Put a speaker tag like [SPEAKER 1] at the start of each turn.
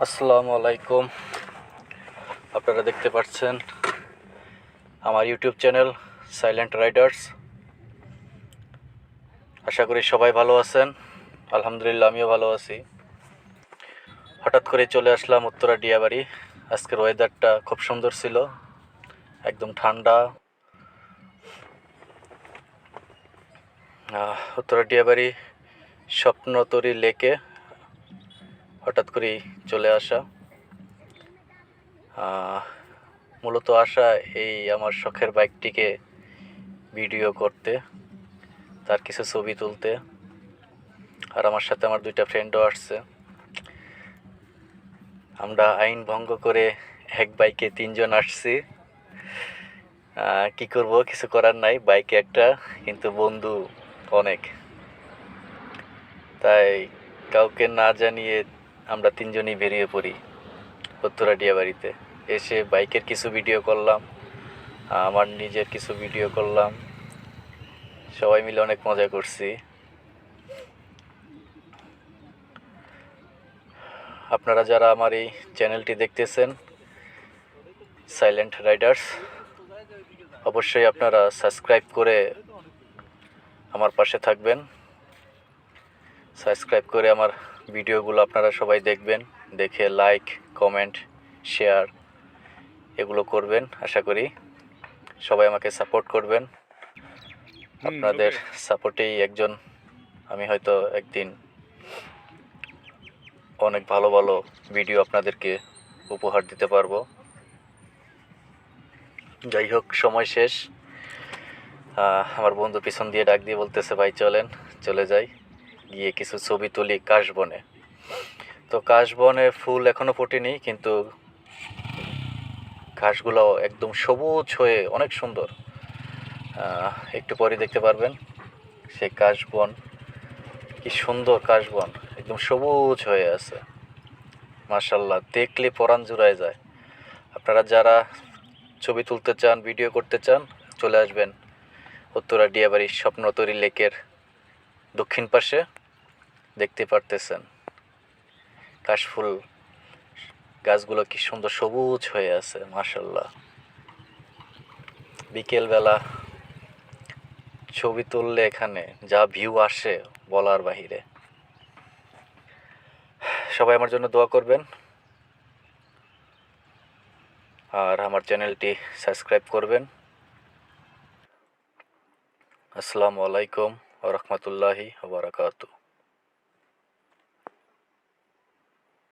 [SPEAKER 1] আসসালামু আলাইকুম। আপনারা দেখতে পাচ্ছেন আমার ইউটিউব চ্যানেল সাইলেন্ট রাইডার্স। আশা করি সবাই ভালো আছেন। আলহামদুলিল্লাহ আমিও ভালো আছি। হঠাৎ করে চলে আসলাম উত্তরা ডিয়াবাড়ি। আজকের ওয়েদারটা খুব সুন্দর ছিল, একদম ঠান্ডা। উত্তরা ডিয়াবাড়ি স্বপ্নতরী লেকে হঠাৎ করেই চলে আসা। মূলত আসা এই আমার শখের বাইকটিকে ভিডিও করতে, তার কিছু ছবি তুলতে। আর আমার সাথে আমার দুইটা ফ্রেন্ডও আসছে। আমরা আইন ভঙ্গ করে এক বাইকে 3 জন আসছি। কি করব, কিছু করার নাই, বাইকে একটা, কিন্তু বন্ধু অনেক। তাই কাউকে না জানিয়ে আমরা 3 জনই বেরিয়ে পড়ি উত্তরা ডিয়াবাড়িতে। এসে বাইকের কিছু ভিডিও করলাম, আমার নিজের কিছু ভিডিও করলাম। সবাই মিলে অনেক মজা করছি। আপনারা যারা আমার এই চ্যানেলটি দেখতেছেন সাইলেন্ট রাইডার্স, অবশ্যই আপনারা সাবস্ক্রাইব করে আমার পাশে থাকবেন। সাবস্ক্রাইব করে আমার ভিডিওগুলো আপনারা সবাই দেখবেন, দেখে লাইক, কমেন্ট, শেয়ার এগুলো করবেন। আশা করি সবাই আমাকে সাপোর্ট করবেন। আপনাদের সাপোর্টেই আমি হয়তো একদিন অনেক ভালো ভালো ভিডিও আপনাদেরকে উপহার দিতে পারবো। যাই হোক, সময় শেষ। আমার বন্ধু পিছন দিয়ে ডাক দিয়ে বলতেছে, ভাই চলেন, চলে যাই, গিয়ে কিছু ছবি তুলি কাশবনে। তো কাশবনে ফুল এখনো ফোটেনি, কিন্তু ঘাসগুলো একদম সবুজ হয়ে অনেক সুন্দর। একটু পরে দেখতে পারবেন সেই কাশবন, কি সুন্দর কাশবন, একদম সবুজ হয়ে আছে। মাশাআল্লাহ, দেখলে পরাণ জুড়ায় যায়। আপনারা যারা ছবি তুলতে চান, ভিডিও করতে চান, চলে আসবেন উত্তরা ডিয়াবাড়ি স্বপ্নতরী লেকের দক্ষিণ পাশে। দেখতে পারতেছেন কাশফুল গাছগুলো কি সুন্দর সবুজ হয়ে আছে, মাশাআল্লাহ। বিকেলবেলা ছবি তুললে এখানে যা ভিউ আসে বলার বাহিরে। সবাই আমার জন্য দোয়া করবেন, আর আমার চ্যানেলটি সাবস্ক্রাইব করবেন। আসসালামু আলাইকুম ওয়া রাহমাতুল্লাহি ওয়া বারাকাতুহু।